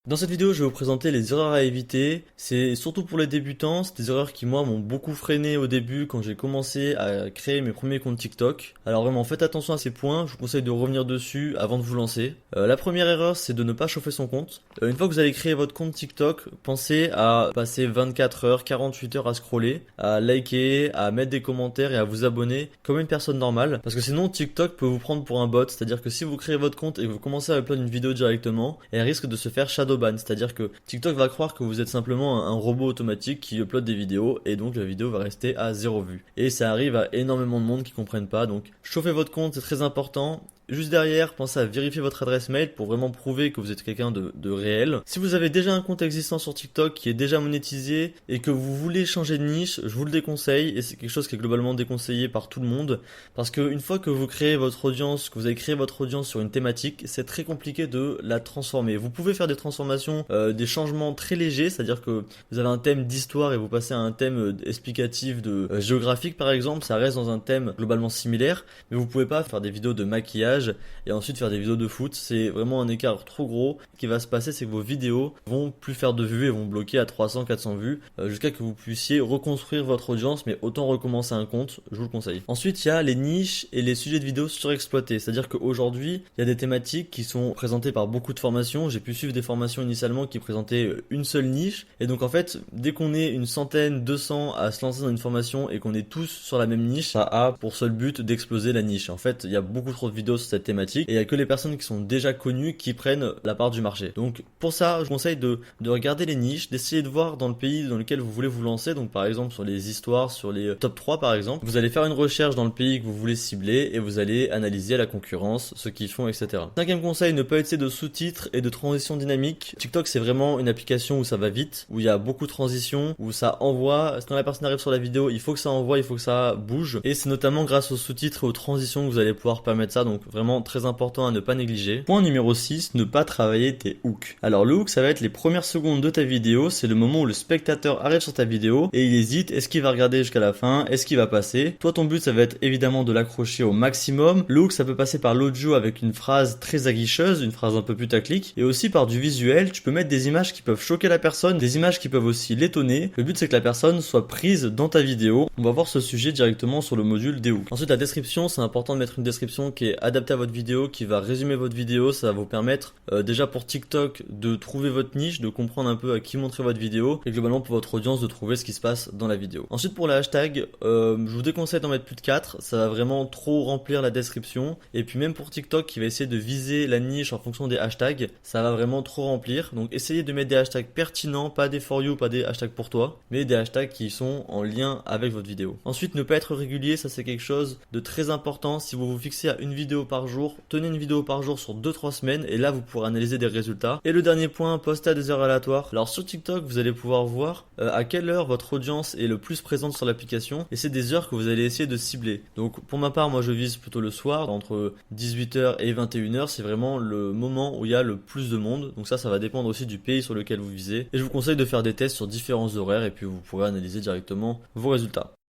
Dans cette vidéo, je vais vous présenter les erreurs à éviter. C'est surtout pour les débutants, c'est des erreurs qui moi m'ont beaucoup freiné au début quand j'ai commencé à créer mes premiers comptes TikTok. Alors vraiment faites attention à ces points, je vous conseille de revenir dessus avant de vous lancer. La première erreur, c'est de ne pas chauffer son compte. Une fois que vous allez créer votre compte TikTok, pensez à passer 24 heures, 48 heures à scroller, à liker, à mettre des commentaires et à vous abonner comme une personne normale. Parce que sinon TikTok peut vous prendre pour un bot, c'est-à-dire que si vous créez votre compte et que vous commencez à upload une vidéo directement, elle risque de se faire shadowban, c'est-à-dire que TikTok va croire que vous êtes simplement un robot automatique qui upload des vidéos et donc la vidéo va rester à 0 vue. Et ça arrive à énormément de monde qui comprennent pas, donc chauffez votre compte, c'est très important. Juste derrière, pensez à vérifier votre adresse mail pour vraiment prouver que vous êtes quelqu'un de réel. Si vous avez déjà un compte existant sur TikTok qui est déjà monétisé et que vous voulez changer de niche, je vous le déconseille et c'est quelque chose qui est globalement déconseillé par tout le monde parce qu'une fois que vous créez votre audience, que vous avez créé votre audience sur une thématique, c'est très compliqué de la transformer. Vous pouvez faire des transformations, des changements très légers, c'est-à-dire que vous avez un thème d'histoire et vous passez à un thème explicatif de géographique par exemple, ça reste dans un thème globalement similaire, mais vous pouvez pas faire des vidéos de maquillage et ensuite faire des vidéos de foot. C'est vraiment un écart trop gros. Ce qui va se passer, c'est que vos vidéos vont plus faire de vues et vont bloquer à 300-400 vues jusqu'à que vous puissiez reconstruire votre audience, mais autant recommencer un compte, je vous le conseille. Ensuite, il y a les niches et les sujets de vidéos surexploités, c'est-à-dire qu'aujourd'hui, il y a des thématiques qui sont présentées par beaucoup de formations. J'ai pu suivre des formations initialement qui présentaient une seule niche, et donc en fait, dès qu'on est une centaine, 200 à se lancer dans une formation et qu'on est tous sur la même niche, ça a pour seul but d'exploser la niche. En fait, il y a beaucoup trop de vidéos sur cette thématique et il y a que les personnes qui sont déjà connues qui prennent la part du marché. Donc pour ça, je vous conseille de regarder les niches, d'essayer de voir dans le pays dans lequel vous voulez vous lancer. Donc par exemple sur les histoires, sur les top 3 par exemple, vous allez faire une recherche dans le pays que vous voulez cibler et vous allez analyser la concurrence, ce qu'ils font, etc. Cinquième conseil, ne pas essayer de sous-titres et de transitions dynamiques. TikTok, c'est vraiment une application où ça va vite, où il y a beaucoup de transitions, où ça envoie. Quand la personne arrive sur la vidéo, il faut que ça envoie, il faut que ça bouge. Et c'est notamment grâce aux sous-titres et aux transitions que vous allez pouvoir permettre ça. Donc vraiment très important à ne pas négliger. Point numéro 6, ne pas travailler tes hooks. Alors le hook, ça va être les premières secondes de ta vidéo, c'est le moment où le spectateur arrive sur ta vidéo et il hésite, est-ce qu'il va regarder jusqu'à la fin, est-ce qu'il va passer. Toi ton but ça va être évidemment de l'accrocher au maximum. Le hook ça peut passer par l'audio avec une phrase très aguicheuse, une phrase un peu putaclic, et aussi par du visuel. Tu peux mettre des images qui peuvent choquer la personne, des images qui peuvent aussi l'étonner. Le but c'est que la personne soit prise dans ta vidéo. On va voir ce sujet directement sur le module des hooks. Ensuite la description, c'est important de mettre une description qui est adaptée à votre vidéo, qui va résumer votre vidéo. Ça va vous permettre déjà pour TikTok de trouver votre niche, de comprendre un peu à qui montrer votre vidéo et globalement pour votre audience de trouver ce qui se passe dans la vidéo. Ensuite pour les hashtags, je vous déconseille d'en mettre plus de 4, ça va vraiment trop remplir la description, et puis même pour TikTok qui va essayer de viser la niche en fonction des hashtags, ça va vraiment trop remplir. Donc essayez de mettre des hashtags pertinents, pas des for you, pas des hashtags pour toi, mais des hashtags qui sont en lien avec votre vidéo. Ensuite ne pas être régulier, ça c'est quelque chose de très important. Si vous vous fixez à une vidéo par jour, tenez une vidéo par jour sur 2-3 semaines et là vous pourrez analyser des résultats. Et le dernier point, postez à des heures aléatoires. Alors sur TikTok vous allez pouvoir voir à quelle heure votre audience est le plus présente sur l'application et c'est des heures que vous allez essayer de cibler. Donc pour ma part moi je vise plutôt le soir entre 18h et 21h, c'est vraiment le moment où il y a le plus de monde. Donc ça va dépendre aussi du pays sur lequel vous visez et je vous conseille de faire des tests sur différents horaires et puis vous pourrez analyser directement vos résultats.